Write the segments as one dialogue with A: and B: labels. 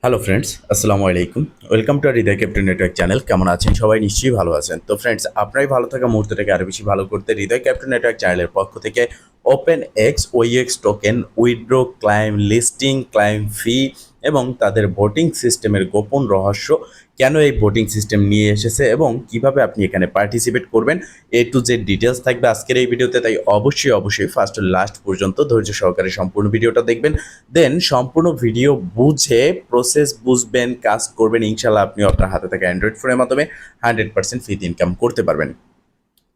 A: Hello friends, আসসালামু আলাইকুম। Welcome to Hridoy captain network channel. কেমন আছেন সবাই? নিশ্চয়ই ভালো আছেন। তো ফ্রেন্ডস, আপনারাই ভালো থাকা মুহূর্তটাকে আরও বেশি ভালো করতে হৃদয় ক্যাপ্টেন নেটওয়ার্ক চ্যানেলের পক্ষ থেকে open X OEX token withdraw, claim listing, claim fee এবং তাদের ভোটিং সিস্টেমের গোপন রহস্য, কেন এই ভোটিং সিস্টেম নিয়ে এসেছে এবং কিভাবে আপনি এখানে পার্টিসিপেট করবেন, এ টু জেড ডিটেলস থাকবে আজকের এই ভিডিওতে। তাই অবশ্যই ফার্স্ট লাস্ট পর্যন্ত ধৈর্য সহকারে সম্পূর্ণ ভিডিওটা দেখবেন। দেন সম্পূর্ণ ভিডিও বুঝে প্রসেস বুঝবেন, কাজ করবেন, ইনশাল্লাহ আপনিও আপনার হাতে থাকা অ্যান্ড্রয়েড ফোনের মাধ্যমে 100% ফ্রিতে ইনকাম করতে পারবেন।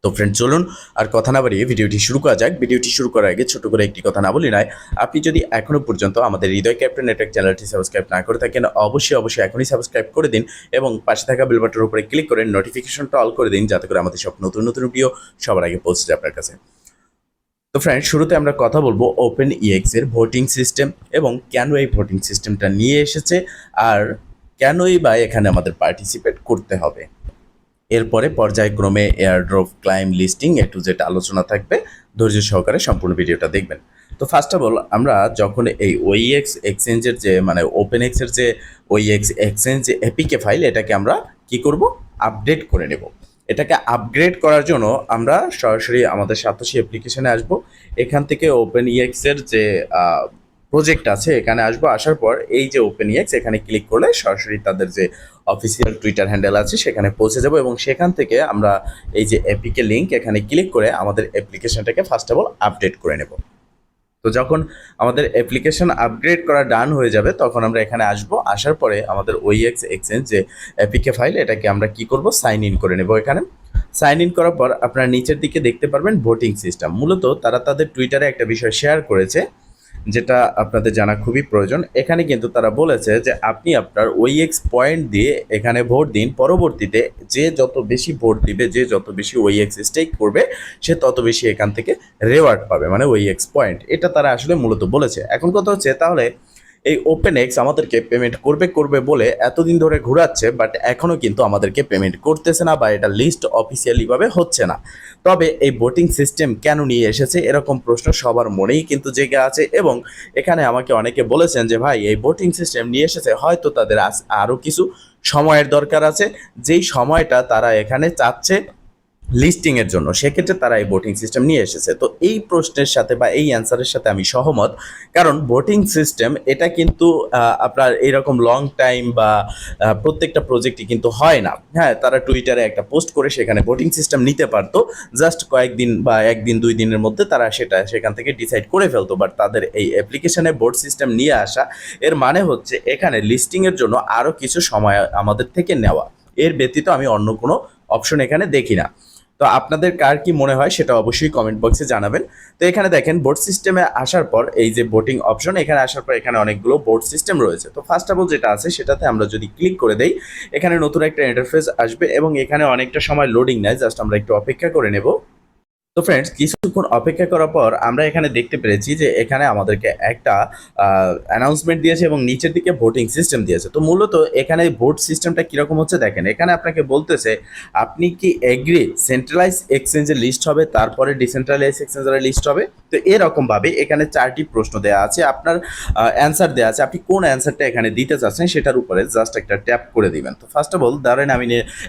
A: তো ফ্রেন্ড, চলুন আর কথা না বাড়িয়ে ভিডিওটি শুরু করা যাক। ভিডিওটি শুরু করার আগে ছোট করে একটি কথা না বলি নয়, আপনি যদি এখনও পর্যন্ত আমাদের হৃদয় ক্যাপ্টেন নেটওয়ার্ক চ্যানেলটি সাবস্ক্রাইব না করে থাকেন, অবশ্যই এখনই সাবস্ক্রাইব করে দিন এবং পাশে থাকা বেল বাটনের উপরে ক্লিক করে নোটিফিকেশনটা অল করে দিন, যাতে করে আমাদের সব নতুন নতুন ভিডিও সবার আগে পৌঁছে যায় আপনার কাছে। তো ফ্রেন্ড, শুরুতে আমরা কথা বলবো ওপেন ইএক্স এর ভোটিং সিস্টেম এবং কেন এই ভোটিং সিস্টেমটা নিয়ে এসেছে আর কেনই বা এখানে আমাদের পার্টিসিপেট করতে হবে। এরপরে পর্যায়ক্রমে airdrop, claim listing, A to Z আলোচনা থাকবে। ধৈর্য সহকারে সম্পূর্ণ ভিডিওটা দেখবেন। তো ফার্স্ট অফ অল, আমরা যখন এই ওইএক্স এক্সচেঞ্জের যে ওপেন এক্সের যে ওইএক্স এক্সচেঞ্জ এপিকে ফাইল, এটাকে আমরা কি করব, আপডেট করে নেব। এটাকে আপগ্রেড করার জন্য আমরা সরাসরি আমাদের সাতোশি অ্যাপ্লিকেশনে আসব। এখান থেকে ওপেন ইএক্স এর যে প্রজেক্ট আছে এখানে আসবো। আসার পর এই যে ওপেন ইএক্স, এখানে ক্লিক করলে সরাসরি তাদের যে অফিসিয়াল টুইটার হ্যান্ডেল আছে সেখানে পৌঁছে যাব এবং সেখান থেকে আমরা এই যে এপিকে লিঙ্ক, এখানে ক্লিক করে আমাদের অ্যাপ্লিকেশনটাকে ফার্স্ট অফ অল আপডেট করে নেব। তো যখন আমাদের অ্যাপ্লিকেশন আপগ্রেড করা ডান হয়ে যাবে, তখন আমরা এখানে আসব। আসার পরে আমাদের ওইএক্স এক্সচেঞ্জ যে এপিকে ফাইল, এটাকে আমরা কি করব, সাইন ইন করে নেব। এখানে সাইন ইন করার পর আপনারা নিচের দিকে দেখতে পারবেন ভোটিং সিস্টেম। মূলত তারা তাদের টুইটারে একটা বিষয় শেয়ার করেছে, যেটা আপনাদের জানা খুবই প্রয়োজন। এখানে কিন্তু তারা বলেছে যে আপনি আপনার ওইএক্স পয়েন্ট দিয়ে এখানে ভোট দিন। পরবর্তীতে যে যত বেশি ভোট দিবে, যে যত বেশি ওইএক্স স্টেক করবে, সে তত বেশি এখান থেকে রেওয়ার্ড পাবে, মানে ওইএক্স পয়েন্ট। এটা তারা আসলে মূলত বলেছে। এখন কথা হচ্ছে, তাহলে এই ওপেন এক্স আমাদেরকে পেমেন্ট করবে বলে এতদিন ধরে ঘোরাচ্ছে, বাট এখনও কিন্তু আমাদেরকে পেমেন্ট করতেছে না, বা এটা লিস্ট অফিসিয়ালিভাবে হচ্ছে না। তবে এই ভোটিং সিস্টেম কেন নিয়ে এসেছে, এরকম প্রশ্ন সবার মনেই কিন্তু জেগে আছে। এবং এখানে আমাকে অনেকে বলেছেন যে ভাই, এই ভোটিং সিস্টেম নিয়ে এসেছে, হয়তো তাদের আরও কিছু সময়ের দরকার আছে, যেই সময়টা তারা এখানে চাচ্ছে লিস্টিংয়ের জন্য, সেক্ষেত্রে তারা এই ভোটিং সিস্টেম নিয়ে এসেছে। তো এই প্রশ্নের সাথে বা এই অ্যান্সারের সাথে আমি সহমত, কারণ ভোটিং সিস্টেম এটা কিন্তু আপনার এইরকম লং টাইম বা প্রত্যেকটা প্রজেক্টই কিন্তু হয় না। হ্যাঁ, তারা টুইটারে একটা পোস্ট করে সেখানে ভোটিং সিস্টেম নিতে পারতো, জাস্ট কয়েকদিন বা একদিন দুই দিনের মধ্যে তারা সেখান থেকে ডিসাইড করে ফেলতো। বাট তাদের এই অ্যাপ্লিকেশনে ভোট সিস্টেম নিয়ে আসা, এর মানে হচ্ছে এখানে লিস্টিংয়ের জন্য আরও কিছু সময় আমাদের থেকে নেওয়া। এর ব্যতীত আমি অন্য কোনো অপশন এখানে দেখি না। তো আপনাদের কার কি মনে হয় সেটা অবশ্যই কমেন্ট বক্সে জানাবেন। তো এখানে দেখেন, বোর্ড সিস্টেমে আসার পর এই যে ভোটিং অপশন, এখানে আসার পর এখানে অনেকগুলো বোর্ড সিস্টেম রয়েছে। তো ফার্স্ট অফ অল যেটা আছে সেটাতে আমরা যদি ক্লিক করে দেই, এখানে নতুন একটা ইন্টারফেস আসবে এবং এখানে অনেকটা সময় লোডিং নেয়। জাস্ট আমরা একটু অপেক্ষা করে নেব। তো ফ্রেন্ডস, কিছুক্ষণ অপেক্ষা করার পর আমরা এখানে দেখতে পেরেছি যে এখানে আমাদেরকে একটা অ্যানাউন্সমেন্ট দিয়েছে এবং নিচের দিকে ভোটিং সিস্টেম দিয়েছে। তো মূলত এখানে ভোট সিস্টেমটা কীরকম হচ্ছে দেখেন, এখানে আপনাকে বলতেছে আপনি কি এগ্রি সেন্ট্রালাইজ এক্সচেঞ্জের লিস্ট হবে, তারপরে ডিসেন্ট্রালাইজ এক্সচেঞ্জের লিস্ট হবে। তো এরকমভাবে এখানে 4টি প্রশ্ন দেওয়া আছে, আপনার অ্যান্সার দেওয়া আছে। আপনি কোন অ্যান্সারটা এখানে দিতে চাচ্ছেন সেটার উপরে জাস্ট একটা ট্যাপ করে দিবেন। তো ফার্স্ট অফ অল ধরেন আমি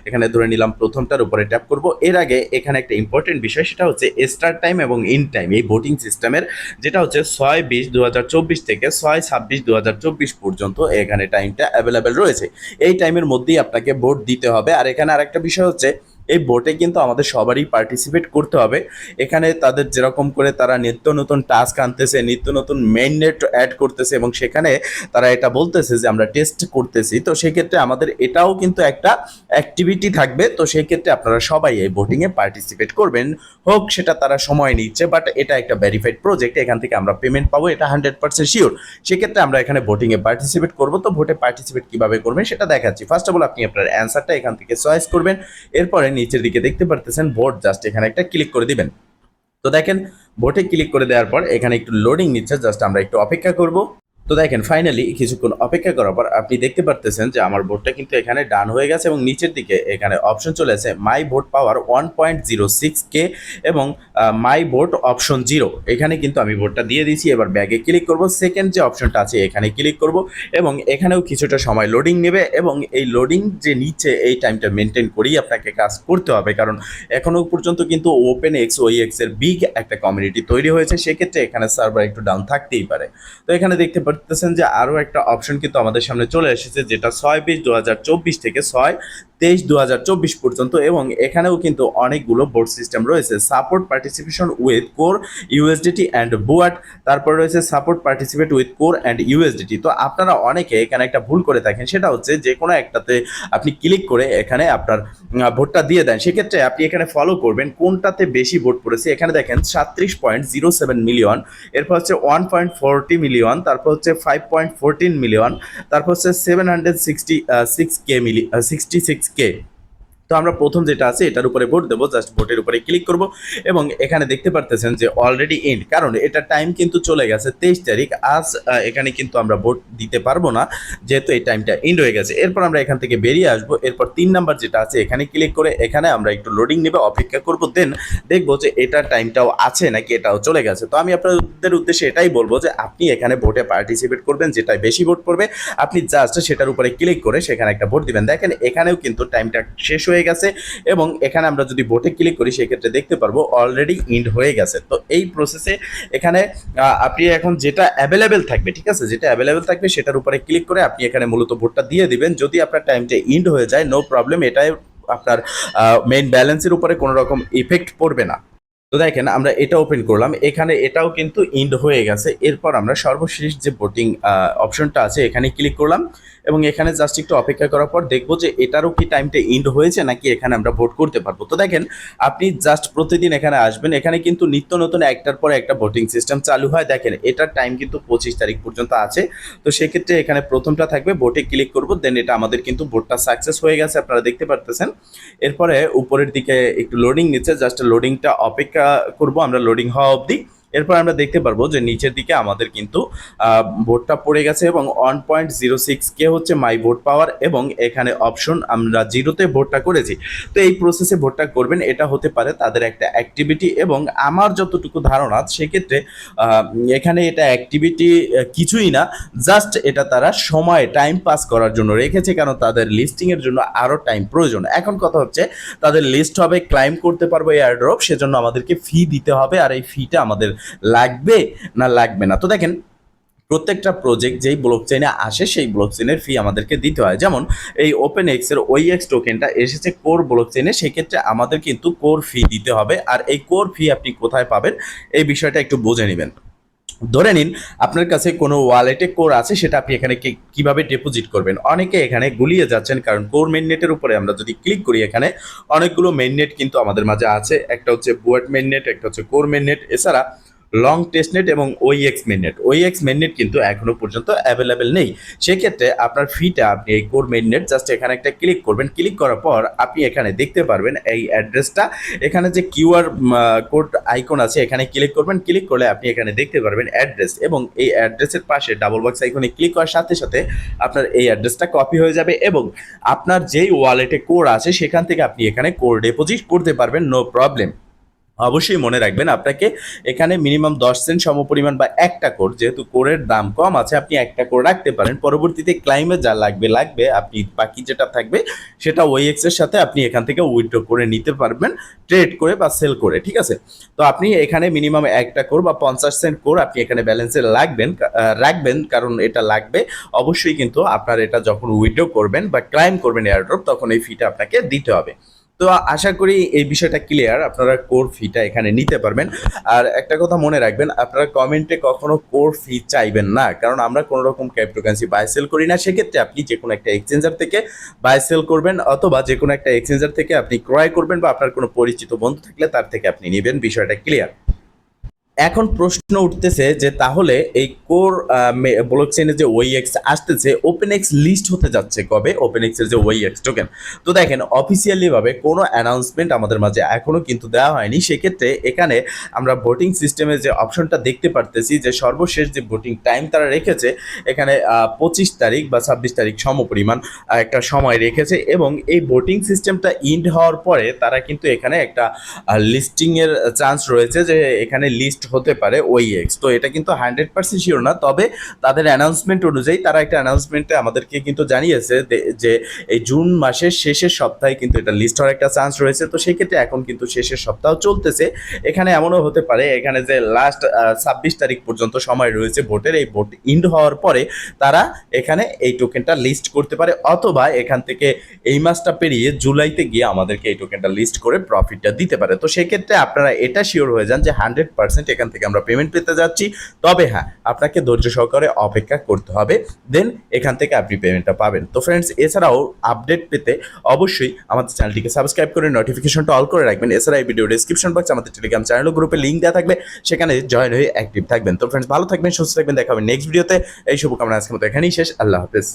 A: এখানে ধরে নিলাম প্রথমটার উপরে ট্যাপ করব। এর আগে এখানে একটা ইম্পর্টেন্ট বিষয়, সেটা হচ্ছে স্টার্ট টাইম এবং ইন টাইম এই ভোটিং সিস্টেমের, যেটা হচ্ছে 6/20/2024 থেকে 6/26/2024 পর্যন্ত এখানে টাইমটা অ্যাভেলেবেল রয়েছে। এই টাইমের মধ্যেই আপনাকে ভোট দিতে হবে। আর এখানে আরেকটা বিষয় হচ্ছে, এই ভোটে কিন্তু আমাদের সবারই পার্টিসিপেট করতে হবে। এখানে তাদের যেরকম করে তারা নিত্য নতুন টাস্ক আনতেছে, নিত্য নতুন মেইননেট অ্যাড করতেছে এবং সেখানে তারা এটা বলতেছে যে আমরা টেস্ট করতেছি। তো সেক্ষেত্রে আমাদের এটাও কিন্তু একটা অ্যাক্টিভিটি থাকবে। তো সেই ক্ষেত্রে আপনারা সবাই এই ভোটিংয়ে পার্টিসিপেট করবেন, হোক সেটা তারা সময় নিচ্ছে, বাট এটা একটা ভেরিফাইড প্রজেক্ট, এখান থেকে আমরা পেমেন্ট পাবো, এটা 100% শিওর। সেক্ষেত্রে আমরা এখানে ভোটিংয়ে পার্টিসিপেট করবো। তো ভোটে পার্টিসিপেট কিভাবে করবেন সেটা দেখাচ্ছি। ফার্স্ট অফ অল আপনি আপনার অ্যান্সারটা এখান থেকে চয়েস করবেন। এরপরে নিচের দিকে দেখতে পারতেছেন ভোট, জাস্ট এখানে একটা ক্লিক করে দিবেন। তো দেখেন, ভোটে ক্লিক করে দেওয়ার পর এখানে একটু লোডিং নিচ্ছে, জাস্ট আমরা একটু অপেক্ষা করব। তো দেখেন ফাইনালি কিছুক্ষণ অপেক্ষা করার পর আপনি দেখতে পারতেছেন যে আমার ভোটটা কিন্তু এখানে ডান হয়ে গেছে এবং নিচের দিকে এখানে অপশন চলে আসে মাই ভোট পাওয়ার 1.06K এবং মাই ভোট অপশন 0। এখানে কিন্তু আমি ভোটটা দিয়ে দিয়েছি। এবার ব্যাগে ক্লিক করব, সেকেন্ড যে অপশনটা আছে এখানে ক্লিক করব এবং এখানেও কিছুটা সময় লোডিং নেবে এবং এই লোডিং যে নিচ্ছে এই টাইমটা মেনটেন করেই আপনাকে কাজ করতে হবে, কারণ এখনও পর্যন্ত কিন্তু ওপেন এক্স ওই এক্স এর বিগ একটা কমিউনিটি তৈরি হয়েছে, সেক্ষেত্রে এখানে সার্ভার একটু ডাউন থাকতেই পারে। তো এখানে দেখতে পারতেছেন যে আরও একটা অপশন কিন্তু আমাদের সামনে চলে এসেছে, যেটা 6/20/2024 থেকে 6/23/2024 পর্যন্ত এবং এখানেও কিন্তু অনেকগুলো বোর্ড সিস্টেম রয়েছে। Support participation with core USDT and বুয়াট, তারপর রয়েছে support participate with core and USDT. তো আপনারা অনেকে এখানে একটা ভুল করে থাকেন, সেটা হচ্ছে যে কোনো একটাতে আপনি ক্লিক করে এখানে আপনার ভোটটা দিয়ে দেন। সেক্ষেত্রে আপনি এখানে ফলো করবেন কোনটাতে বেশি ভোট পড়েছে। এখানে দেখেন 37.07 মিলিয়ন, এরপর হচ্ছে 1.40 মিলিয়ন, তারপর হচ্ছে 5.14 মিলিয়ন, তারপর হচ্ছে 766K। তো আমরা প্রথম যেটা আছে এটার উপরে ভোট দেবো, জাস্ট ভোটের উপরে ক্লিক করব এবং এখানে দেখতে পারতেছেন যে অলরেডি এন্ড, কারণ এটা টাইম কিন্তু চলে গেছে 23 তারিখ। আজ এখানে কিন্তু আমরা ভোট দিতে পারবো না, যেহেতু এই টাইমটা এন্ড হয়ে গেছে। এরপর আমরা এখান থেকে বেরিয়ে আসবো। এরপর 3 নাম্বার যেটা আছে এখানে ক্লিক করে এখানে আমরা একটু লোডিং নেবে, অপেক্ষা করবো, দেন দেখবো যে এটার টাইমটাও আছে নাকি এটাও চলে গেছে। তো আমি আপনাদের উদ্দেশ্যে এটাই বলবো যে আপনি এখানে ভোটে পার্টিসিপেট করবেন, যেটাই বেশি ভোট পড়বে আপনি জাস্ট সেটার উপরে ক্লিক করে সেখানে একটা ভোট দিবেন। দেখেন এখানেও কিন্তু টাইমটা শেষ হয়ে গেছে এবং এখানে আমরা যদি ভোটে ক্লিক করি সেক্ষেত্রে দেখতে পারবো অলরেডি ইন্ড হয়ে গেছে। তো এই প্রসেসে এখানে আপনি এখন যেটা অ্যাভেলেবেল থাকবে, ঠিক আছে, যেটা অ্যাভেলেবেল থাকবে সেটার উপরে ক্লিক করে আপনি এখানে মূলত ভোটটা দিয়ে দিবেন। যদি আপনার টাইমটা ইন্ড হয়ে যায় নো প্রবলেম, এটাই আপনার মেইন ব্যালেন্সের উপরে কোনো রকম ইফেক্ট পড়বে না। তো দেখেন আমরা এটা ওপেন করলাম, এখানে এটাও কিন্তু ইন্ড হয়ে গেছে। এরপর আমরা সর্বশেষ যে ভোটিং অপশনটা আছে এখানে ক্লিক করলাম এবং এখানে জাস্ট একটু অপেক্ষা করার পর দেখবো যে এটারও কি টাইমটা ইন্ড হয়েছে নাকি এখানে আমরা ভোট করতে পারবো। তো দেখেন আপনি জাস্ট প্রতিদিন এখানে আসবেন, এখানে কিন্তু নিত্য নতুন একটার পর একটা ভোটিং সিস্টেম চালু হয়। দেখেন এটার টাইম কিন্তু 25 তারিখ পর্যন্ত আছে। তো সেক্ষেত্রে এখানে প্রথমটা থাকবে, ভোটে ক্লিক করবো, দেন এটা আমাদের কিন্তু ভোটটা সাকসেস হয়ে গেছে, আপনারা দেখতে পারতেছেন। এরপরে উপরের দিকে একটু লোডিং নিচ্ছে, জাস্ট লোডিংটা অপেক্ষা করব আমরা লোডিং হওয়া অবধি। এরপর আমরা দেখতে পারবো যে নিচের দিকে আমাদের কিন্তু ভোটটা পড়ে গেছে এবং 1.06K হচ্ছে মাই ভোট পাওয়ার এবং এখানে অপশন আমরা 0তে ভোটটা করেছি। তো এই প্রসেসে ভোটটা করবেন, এটা হতে পারে তাদের একটা অ্যাক্টিভিটি এবং আমার যতটুকু ধারণা সেক্ষেত্রে এখানে এটা অ্যাক্টিভিটি কিছুই না, জাস্ট এটা তারা সময় টাইম পাস করার জন্য রেখেছে, কারণ তাদের লিস্টিংয়ের জন্য আরও টাইম প্রয়োজন। এখন কথা হচ্ছে তাদের লিস্ট হবে, ক্লাইম করতে পারবো এয়ারড্রপ, সেজন্য আমাদেরকে ফি দিতে হবে, আর এই ফিটা আমাদের লাগবে না লাগবে না। তো দেখেন প্রত্যেকটা প্রজেক্ট যেই ব্লক চেইনে আসে সেই ব্লক চেইনের ফি আমাদেরকে দিতে হয়। যেমন এই ওপেন এক্স এর OEX টোকেনটা এসেছে কোর ব্লক চেইনে, সেক্ষেত্রে আমাদের কিন্তু কোর ফি দিতে হবে। আর এই কোর ফি আপনি কোথায় পাবেন এই বিষয়টা একটু বুঝে নেবেন। ধরে নিন আপনার কাছে কোনো ওয়ালেটে কোর আছে, সেটা আপনি এখানে কিভাবে ডিপোজিট করবেন। অনেকে এখানে গুলিয়ে যাচ্ছেন, কারণ কোর মেইননেটের উপরে আমরা যদি ক্লিক করি এখানে অনেকগুলো মেইননেট কিন্তু আমাদের মাঝে আছে। একটা হচ্ছে বুয়েট মেইননেট, একটা হচ্ছে কোর মেইননেট, এছাড়া লং টেস্টনেট এবং OEX মেইননেট কিন্তু এখনো পর্যন্ত অ্যাভেলেবেল নেই। সেক্ষেত্রে আপনার ফিটা আপনি এই কোর মেইননেট জাস্ট এখানে একটা ক্লিক করবেন, ক্লিক করার পর আপনি এখানে দেখতে পারবেন এই অ্যাড্রেসটা, এখানে যে QR কোড আইকন আছে এখানে ক্লিক করবেন, ক্লিক করলে আপনি এখানে দেখতে পারবেন অ্যাড্রেস এবং এই অ্যাড্রেসের পাশে ডাবল বক্স আইকনে ক্লিক করার সাথে সাথে আপনার এই অ্যাড্রেসটা কপি হয়ে যাবে এবং আপনার যেই ওয়ালেটে কোর আছে সেখান থেকে আপনি এখানে কোর ডিপোজিট করতে পারবেন, নো প্রবলেম। অবশ্যই মনে রাখবেন আপনাকে এখানে মিনিমাম 10 সেন্ট সমপরিমাণ বা একটা কোর, যেহেতু কোরের দাম কম আছে আপনি একটা কোর রাখতে পারেন। পরবর্তীতে ক্লাইমে যা লাগবে আপনি বাকি যেটা থাকবে সেটা OEX এর সাথে আপনি এখান থেকে উইথড্র করে নিতে পারবেন, ট্রেড করে বা সেল করে, ঠিক আছে। তো আপনি এখানে মিনিমাম একটা কোর বা 50 সেন্ট কোর আপনি এখানে ব্যালেন্সে রাখবেন, কারণ এটা লাগবে অবশ্যই। কিন্তু আপনার এটা যখন উইথড্র করবেন বা ক্লাইম করবেন এয়ারড্রপ, তখন এই ফিটা আপনাকে দিতে হবে। তো আশা করি এই বিষয়টা ক্লিয়ার, আপনারা কোর ফিটা এখানে নিতে পারবেন। আর একটা কথা মনে রাখবেন, আপনারা কমেন্টে কখনো কোর ফি চাইবেন না, কারণ আমরা কোনো রকম ক্রিপ্টোকারেন্সি বাই সেল করি না। সেক্ষেত্রে আপনি যে কোনো একটা এক্সচেঞ্জার থেকে বাই সেল করবেন অথবা যে কোনো একটা এক্সচেঞ্জার থেকে আপনি ক্রয় করবেন বা আপনার কোনো পরিচিত বন্ধু থাকলে তার থেকে আপনি নেবেন, বিষয়টা ক্লিয়ার। এখন প্রশ্ন উঠতেছে যে তাহলে এই কোর ব্লকচেনে যে ওইএক্স আসতেছে, ওপেনএক্স লিস্ট হতে যাচ্ছে কবে, ওপেনএক্স এর যে ওইএক্স টোকেন। তো দেখেন অফিসিয়ালি ভাবে কোনো অ্যানাউন্সমেন্ট আমাদের মাঝে এখনো কিন্তু দেওয়া হয়নি। সেক্ষেত্রে এখানে আমরা ভোটিং সিস্টেমের যে অপশনটা দেখতে পারতেছি যে সর্বশেষ যে ভোটিং টাইম তারা রেখেছে এখানে 25 তারিখ বা 26 তারিখ সমপরিমাণ একটা সময় রেখেছে, এবং এই ভোটিং সিস্টেমটা ইন্ড হওয়ার পরে তারা কিন্তু এখানে একটা লিস্টিং এর চান্স রয়েছে যে এখানে লিস্ট হতে পারে ওইএক্স। তো এটা কিন্তু 100% শিওর না, তবে তাদের অ্যানাউন্সমেন্ট অনুযায়ী তারা একটা অ্যানাউন্সমেন্টে আমাদেরকে কিন্তু জানিয়েছে যে এই জুন মাসের শেষের সপ্তাহে কিন্তু এটা লিস্ট হওয়ার একটা চান্স রয়েছে। তো সেই ক্ষেত্রে এখন কিন্তু শেষের সপ্তাহ চলতেছে, এখানে এমনও হতে পারে এখানে যে লাস্ট 26 তারিখ পর্যন্ত সময় রয়েছে ভোটের, এই ভোট ইন্ড হওয়ার পরে তারা এখানে এই টোকেনটা লিস্ট করতে পারে, অথবা এখান থেকে এই মাসটা পেরিয়ে জুলাইতে গিয়ে আমাদেরকে এই টোকেনটা লিস্ট করে প্রফিটটা দিতে পারে। তো সেক্ষেত্রে আপনারা এটা শিওর হয়ে যান যে 100% এখান থেকে আমরা পেমেন্ট পেতে যাচ্ছি। তবে হ্যাঁ, আপনাকে ধৈর্য সহকারে অপেক্ষা করতে হবে, দেন এখান থেকে আপনি পেমেন্টটা পাবেন। তো ফ্রেন্ডস, এছাড়াও আপডেট পেতে অবশ্যই আমাদের চ্যানেলটিকে সাবস্ক্রাইব করে নোটিফিকেশনটা অল করে রাখবেন। এছাড়া এই ভিডিও ডেসক্রিপশন বক্সে আমাদের টেলিগ্রাম চ্যানেল ও গ্রুপে লিঙ্ক দেওয়া থাকবে, সেখানে জয়েন হয়ে অ্যাক্টিভ থাকবেন। তো ফ্রেন্ডস, ভালো থাকবেন, সুস্থ থাকবেন, দেখা হবে নেক্সট ভিডিওতে। এই শুভকামনা আজকের মতো এখানেই শেষ। আল্লাহ হাফেজ।